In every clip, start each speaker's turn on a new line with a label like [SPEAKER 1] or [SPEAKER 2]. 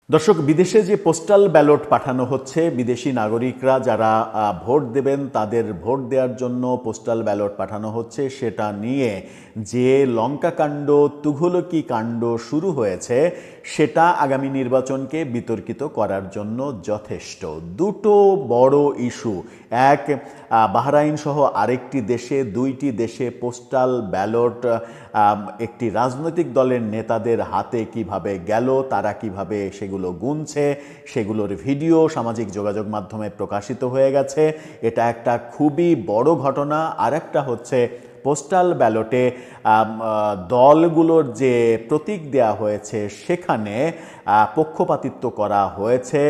[SPEAKER 1] দর্শক, বিদেশে যে পোস্টাল ব্যালট পাঠানো হচ্ছে, বিদেশি নাগরিকরা যারা ভোট দেবেন তাদের ভোট দেওয়ার জন্য পোস্টাল ব্যালট পাঠানো হচ্ছে, সেটা নিয়ে যে লঙ্কাকাণ্ড তুঘলকি কাণ্ড শুরু হয়েছে সেটা আগামী নির্বাচনকে বিতর্কিত করার জন্য যথেষ্ট। দুটো বড় ইস্যু, এক বাহরাইন সহ আরেকটি দেশে, দুইটি দেশে পোস্টাল ব্যালট একটি রাজনৈতিক দলের নেতাদের হাতে কিভাবে গেল, তারা কিভাবে সেগুলো গুনছে, সেগুলোর ভিডিও সামাজিক যোগাযোগ মাধ্যমে প্রকাশিত হয়ে গেছে। এটা একটা খুবই বড় ঘটনা। আর একটা হচ্ছে পোস্টাল ব্যালটে দলগুলোর যে প্রতীক দেয়া হয়েছে সেখানে পক্ষপাতিত্ব করা হয়েছে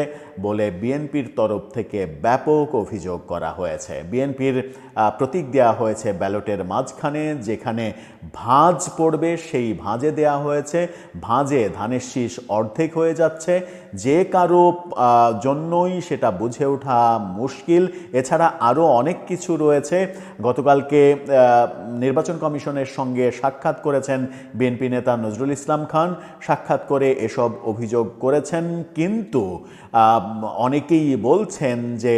[SPEAKER 1] বলে বিএনপির তরফ থেকে ব্যাপক অভিযোগ করা হয়েছে। বিএনপির প্রতীক দেয়া হয়েছে ব্যালটের মাঝখানে, যেখানে ভাঁজ পড়বে সেই ভাঁজে দেয়া হয়েছে। ভাঁজে ধানের শীষ অর্ধেক হয়ে যাচ্ছে, যে কারো জন্যই সেটা বুঝে ওঠা মুশকিল। এছাড়া আরও অনেক কিছু রয়েছে। গতকালকে নির্বাচন কমিশনের সঙ্গে সাক্ষাৎ করেছেন বিএনপি নেতা নজরুল ইসলাম খান। সাক্ষাৎ করে এসব অভিযোগ করেছেন, কিন্তু অনেকেই বলছেন যে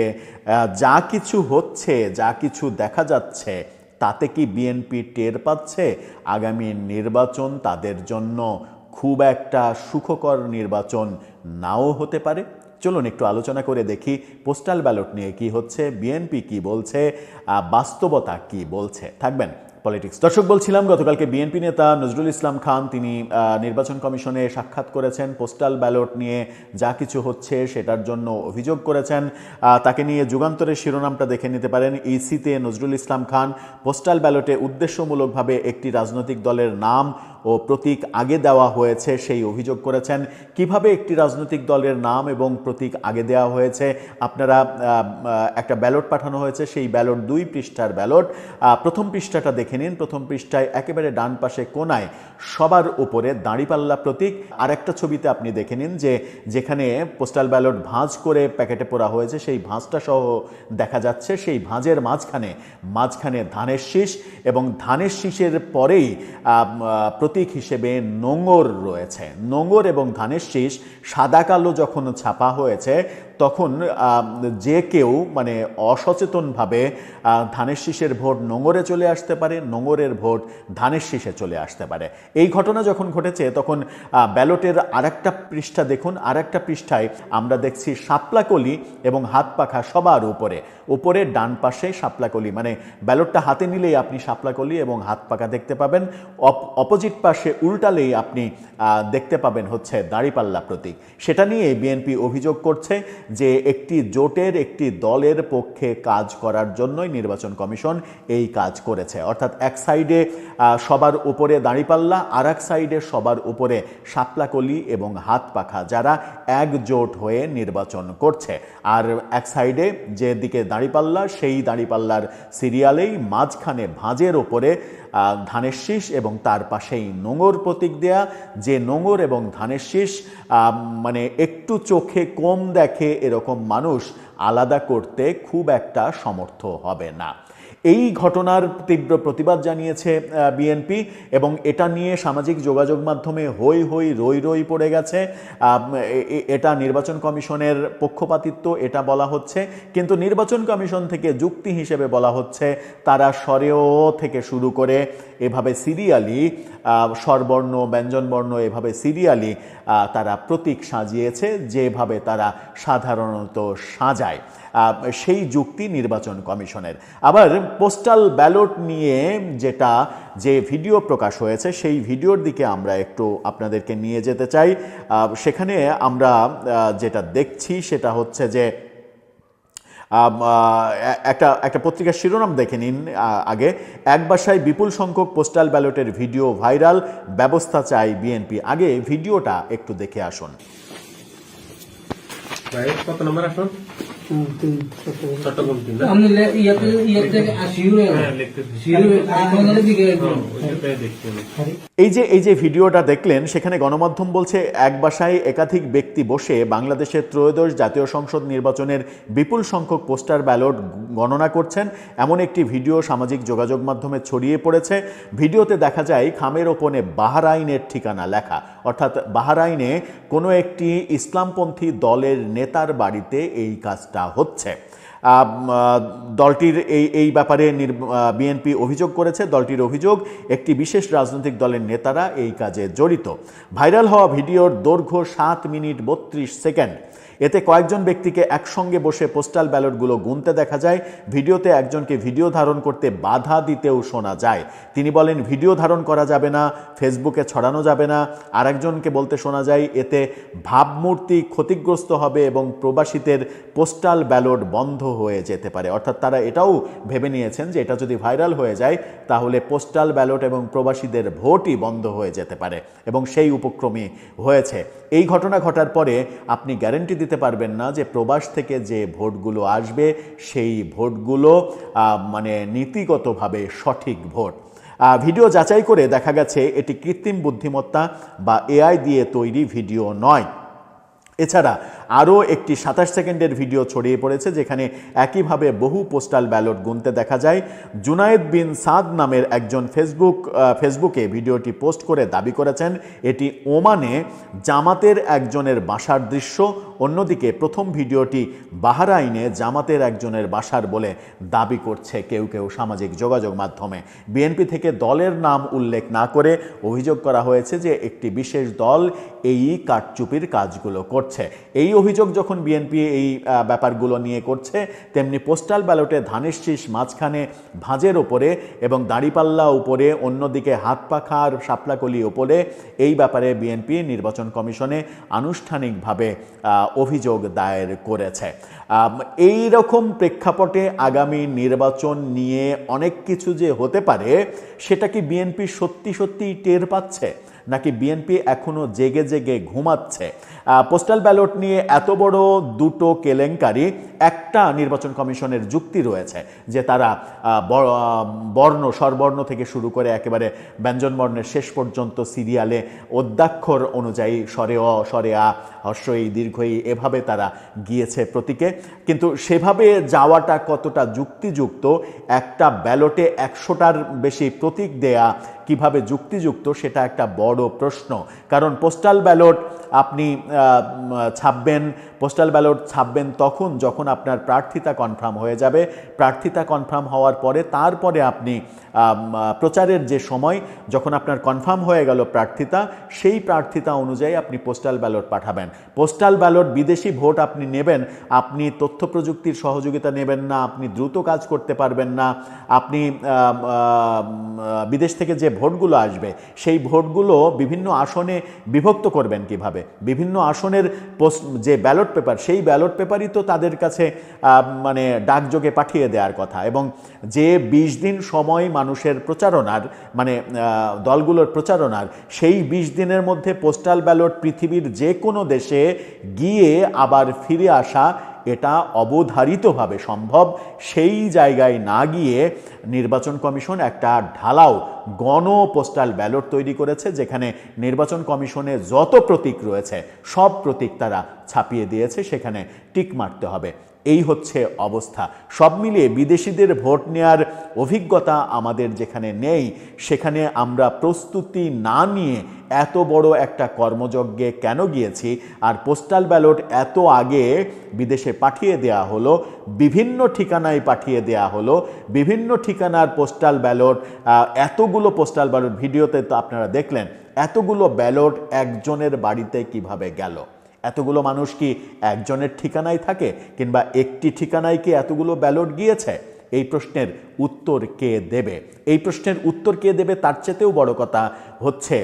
[SPEAKER 1] যা কিছু হচ্ছে, যা কিছু দেখা যাচ্ছে, তাতে কি বিএনপি টের পাচ্ছে আগামী নির্বাচন তাদের জন্য খুব একটা সুখকর নির্বাচন নাও হতে পারে? চলুন একটু আলোচনা করে দেখি পোস্টাল ব্যালট নিয়ে কি হচ্ছে, বিএনপি কি বলছে, বাস্তবতা কি বলছে। থাকবেন পলিটিক্স। দর্শক, বলছিলাম গতকালকে বিএনপি নেতা নজরুল ইসলাম খান তিনি নির্বাচন কমিশনে সাক্ষাৎ করেছেন। পোস্টাল ব্যালট নিয়ে যা কিছু হচ্ছে সেটার জন্য অভিযোগ করেছেন। তাকে নিয়ে যুগান্তরের শিরোনামটা দেখে নিতে পারেন। ইসিতে নজরুল ইসলাম খান পোস্টাল ব্যালটে উদ্দেশ্যমূলকভাবে একটি রাজনৈতিক দলের নাম ও প্রতীক আগে দেওয়া হয়েছে সেই অভিযোগ করেছেন। কিভাবে একটি রাজনৈতিক দলের নাম এবং প্রতীক আগে দেওয়া হয়েছে, আপনারা একটা ব্যালট পাঠানো হয়েছে, সেই ব্যালট 2 পৃষ্ঠার ব্যালট। প্রথম পৃষ্ঠাটা দেখে নিন। প্রথম পৃষ্ঠায় একেবারে ডান পাশে কোনায় সবার উপরে দাঁড়িপাল্লা প্রতীক। আর একটা ছবিতে আপনি দেখে নিন যে যেখানে পোস্টাল ব্যালট ভাঁজ করে প্যাকেটে পোড়া হয়েছে সেই ভাঁজটা সহ দেখা যাচ্ছে। সেই ভাঁজের মাঝখানে ধানের শীষ, এবং ধানের শীষের পরেই প্রতীক হিসেবে নোঙর রয়েছে। নোঙর এবং ধানের শীষ সাদা কালো যখন ছাপা হয়েছে তখন যে কেউ মানে অসচেতনভাবে ধানের শীষের ভোট নোঙরে চলে আসতে পারে, নোঙরের ভোট ধানের শীষে চলে আসতে পারে। এই ঘটনা যখন ঘটেছে তখন ব্যালটের আরেকটা পৃষ্ঠা দেখুন। আরেকটা পৃষ্ঠায় আমরা দেখছি শাপলাকলি এবং হাত পাখা সবার উপরে ডান পাশে শাপলাকলি, মানে ব্যালটটা হাতে নিলেই আপনি শাপলাকলি এবং হাত পাখা দেখতে পাবেন। অপোজিট পাশে উল্টালেই আপনি দেখতে পাবেন হচ্ছে দাঁড়িপাল্লা প্রতীক। সেটা নিয়ে বিএনপি অভিযোগ করছে যে একটি জোটের, একটি দলের পক্ষে কাজ করার জন্যই নির্বাচন কমিশন এই কাজ করেছে। অর্থাৎ এক সাইডে সবার উপরে দাঁড়িপাল্লা, আর এক সাইডে সবার উপরে শাপলাকলি এবং হাত পাখা, যারা একজোট হয়ে নির্বাচন করছে। আর এক সাইডে যেদিকে দাঁড়িপাল্লা, সেই দাঁড়িপাল্লার সিরিয়ালেই মাঝখানে ভাঁজের ওপরে ধানের শীষ এবং তার পাশেই নোঙর প্রতীক দেয়া। যে নোঙর এবং ধানের শীষ মানে একটু চোখে কম দেখে এরকম মানুষ আলাদা করতে খুব একটা সমর্থ হবে না। এই ঘটনার তীব্র প্রতিবাদ জানিয়েছে বিএনপি, এবং এটা নিয়ে সামাজিক যোগাযোগ মাধ্যমে হই হই রই রই পড়ে গেছে। এটা নির্বাচন কমিশনের পক্ষপাতিত্ব এটা বলা হচ্ছে, কিন্তু নির্বাচন কমিশন থেকে যুক্তি হিসেবে বলা হচ্ছে তারা স্বরেও থেকে শুরু করে এভাবে সিরিয়ালি স্বরবর্ণ ব্যঞ্জনবর্ণ এভাবে সিরিয়ালি তারা প্রতীক সাজিয়েছে, যেভাবে তারা সাধারণত সাজায়, সেই যুক্তি নির্বাচন কমিশনের। আবার পোস্টাল ব্যালট নিয়ে যে ভিডিও প্রকাশ হয়েছে সেই ভিডিওর দিকে আমরা একটু আপনাদেরকে নিয়ে যেতে চাই। সেখানে আমরা যেটা দেখছি সেটা হচ্ছে যে একটা পত্রিকার শিরোনাম দেখে নিন আগে। এক বাসায় বিপুল সংখ্যক পোস্টাল ব্যালটের ভিডিও ভাইরাল, ব্যবস্থা চাই বিএনপি। আগে ভিডিওটা একটু দেখে আসুন।
[SPEAKER 2] কত নম্বর আসুন? চট্টগ্রাম 3 না?
[SPEAKER 3] আপনি ইয়াতে আসিও
[SPEAKER 2] হ্যাঁ, লিখতেছি। দেখছি আমি।
[SPEAKER 1] এই যে ভিডিওটা দেখলেন, সেখানে গণমাধ্যম বলছে এক বাসায় একাধিক ব্যক্তি বসে বাংলাদেশের ত্রয়োদশ জাতীয় সংসদ নির্বাচনের বিপুল সংখ্যক পোস্টার ব্যালট গণনা করছেন, এমন একটি ভিডিও সামাজিক যোগাযোগ মাধ্যমে ছড়িয়ে পড়েছে। ভিডিওতে দেখা যায় খামের ওপরে বাহরাইনের ঠিকানা লেখা, অর্থাৎ বাহরাইনে কোনো একটি ইসলামপন্থী দলের নেতার বাড়িতে এই কাজটা হচ্ছে। দলটির এই ব্যাপারে বিএনপি অভিযোগ করেছে। দলটির অভিযোগ, একটি বিশেষ রাজনৈতিক দলের নেতারা এই কাজে জড়িত। ভাইরাল হওয়া ভিডিওর দৈর্ঘ্য 7 মিনিট 32 সেকেন্ড। এতে কয়েকজন ব্যক্তিকে একসঙ্গে বসে পোস্টাল ব্যালটগুলো গুনতে দেখা যায়। ভিডিওতে একজনকে ভিডিও ধারণ করতে বাধা দিতেও শোনা যায়। তিনি বলেন, ভিডিও ধারণ করা যাবে না, ফেসবুকে ছড়ানো যাবে না। আরেকজনকে বলতে শোনা যায়, এতে ভাবমূর্তি ক্ষতিগ্রস্ত হবে এবং প্রবাসীদের পোস্টাল ব্যালট বন্ধ হয়ে যেতে পারে। অর্থাৎ তারা এটাও ভেবে নিয়েছেন যে এটা যদি ভাইরাল হয়ে যায় তাহলে পোস্টাল ব্যালট এবং প্রবাসীদের ভোটই বন্ধ হয়ে যেতে পারে, এবং সেই উপক্রমই হয়েছে। এই ঘটনা ঘটার পরে আপনি গ্যারান্টি দিতে পারবেন না যে প্রবাস থেকে যে ভোটগুলো আসবে সেই ভোটগুলো মানে নীতিগতভাবে সঠিক ভোট। ভিডিও যাচাই করে দেখা গেছে এটি কৃত্রিম বুদ্ধিমত্তা বা এআই দিয়ে তৈরি ভিডিও নয়। এছাড়া আরও একটি 27 সেকেন্ডের ভিডিও ছড়িয়ে পড়েছে, যেখানে একইভাবে বহু পোস্টাল ব্যালট গুনতে দেখা যায়। জুনায়েদ বিন সাদ নামের একজন ফেসবুকে ভিডিওটি পোস্ট করে দাবি করেছেন এটি ওমানে জামাতের একজনের বাসার দৃশ্য। অন্যদিকে প্রথম ভিডিওটি বাহরাইনে জামাতের একজনের বাসার বলে দাবি করছে কেউ কেউ সামাজিক যোগাযোগ মাধ্যমে। বিএনপি থেকে দলের নাম উল্লেখ না করে অভিযোগ করা হয়েছে যে একটি বিশেষ দল এই কারচুপির কাজগুলো করছে। এই অভিযোগ যখন বিএনপি এই ব্যাপারগুলো নিয়ে করছে, তেমনি পোস্টাল ব্যালটে ধানের শীষ মাঝখানে ভাঁজের ওপরে এবং দাড়িপাল্লা উপরে, অন্যদিকে হাত পাখা আর শাপলাকলি ওপরে, এই ব্যাপারে বিএনপি নির্বাচন কমিশনে আনুষ্ঠানিকভাবে অভিযোগ দায়ের করেছে। এই রকম প্রেক্ষাপটে আগামী নির্বাচন নিয়ে অনেক কিছু যে হতে পারে, সেটা কি বিএনপি সত্যি সত্যিই টের পাচ্ছে, নাকি বিএনপি এখনো জেগে জেগে ঘুমাচ্ছে? পোস্টাল ব্যালট নিয়ে এত বড় দুটো কেলেঙ্কারি, একটা নির্বাচন কমিশনের যুক্তি রয়েছে যে তারা বর্ণ স্বরবর্ণ থেকে শুরু করে একেবারে ব্যঞ্জনবর্ণের শেষ পর্যন্ত সিরিয়ালে অদ্যাক্ষর অনুযায়ী স্বরে অ, স্বরে আ, হ্রস্বই, দীর্ঘই এভাবে তারা গিয়েছে প্রতীকে। কিন্তু সেভাবে যাওয়াটা কতটা যুক্তিযুক্ত, একটা ব্যালটে 100টার বেশি প্রতীক দেয়া কিভাবে যুক্তিযুক্ত, সেটা একটা বড় প্রশ্ন। কারণ পোস্টাল ব্যালট আপনি পোস্টাল ব্যালট ছাপবেন তখন যখন আপনার প্রার্থিতা কনফার্ম হয়ে যাবে। প্রার্থিতা কনফার্ম হওয়ার পরে তারপরে আপনি প্রচারের যে সময়, যখন আপনার কনফার্ম হয়ে গেল প্রার্থিতা, সেই প্রার্থিতা অনুযায়ী আপনি পোস্টাল ব্যালট পাঠাবেন। পোস্টাল ব্যালট বিদেশি ভোট আপনি নেবেন, আপনি তথ্য প্রযুক্তির সহযোগিতা নেবেন না, আপনি দ্রুত কাজ করতে পারবেন না। আপনি বিদেশ থেকে যে ভোটগুলো আসবে সেই ভোটগুলো বিভিন্ন আসনে বিভক্ত করবেন কিভাবে? বিভিন্ন আসনের যে ব্যালট পেপার, সেই ব্যালট পেপারই তো তাদের কাছে মানে ডাকযোগে পাঠিয়ে দেওয়ার কথা। এবং যে 20 দিন সময় মানুষের প্রচারণার, মানে দলগুলোর প্রচারণার, সেই 20 দিনের মধ্যে পোস্টাল ব্যালট পৃথিবীর যে কোনো দেশে গিয়ে আবার ফিরে আসা এটা অবধারিতভাবে সম্ভব। সেই জায়গায় না গিয়ে নির্বাচন কমিশন একটা ঢালাও গণ পোস্টাল ব্যালট তৈরি করেছে, যেখানে নির্বাচন কমিশনে যত প্রতীক রয়েছে সব প্রতীক তারা ছাপিয়ে দিয়েছে, সেখানে টিক মারতে হবে। এই হচ্ছে অবস্থা। সব মিলিয়ে বিদেশিদের ভোট নেয়ার অভিজ্ঞতা আমাদের যেখানে নেই, সেখানে আমরা প্রস্তুতি না নিয়ে এত বড় একটা কর্মযজ্ঞে কেন গিয়েছি? আর পোস্টাল ব্যালট এত আগে বিদেশে পাঠিয়ে দেয়া হলো, বিভিন্ন ঠিকানায় পাঠিয়ে দেয়া হলো, বিভিন্ন ঠিকানার পোস্টাল ব্যালট, এতগুলো পোস্টাল ব্যালট ভিডিওতে তো আপনারা দেখলেন, এতগুলো ব্যালট একজনের বাড়িতে কিভাবে গেল? এতগুলো মানুষ কি একজনের ঠিকানায় থাকে, কিংবা একটি ঠিকানায় কি এতগুলো ব্যালট গিয়েছে? এই প্রশ্নের উত্তর কে দেবে? এই প্রশ্নের উত্তর কে দেবে তার চেয়েতেও বড় কথা হচ্ছে,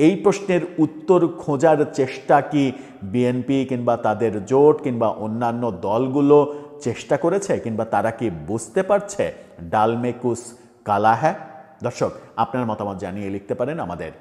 [SPEAKER 1] এই প্রশ্নের উত্তর খোঁজার চেষ্টা কি বিএনপি কিংবা তাদের জোট কিংবা অন্যান্য দলগুলো চেষ্টা করেছে, কিংবা তারা কি বুঝতে পারছে ডাল মে কুছ কালা হ্যায়? দর্শক, আপনার মতামত জানিয়ে লিখতে পারেন আমাদের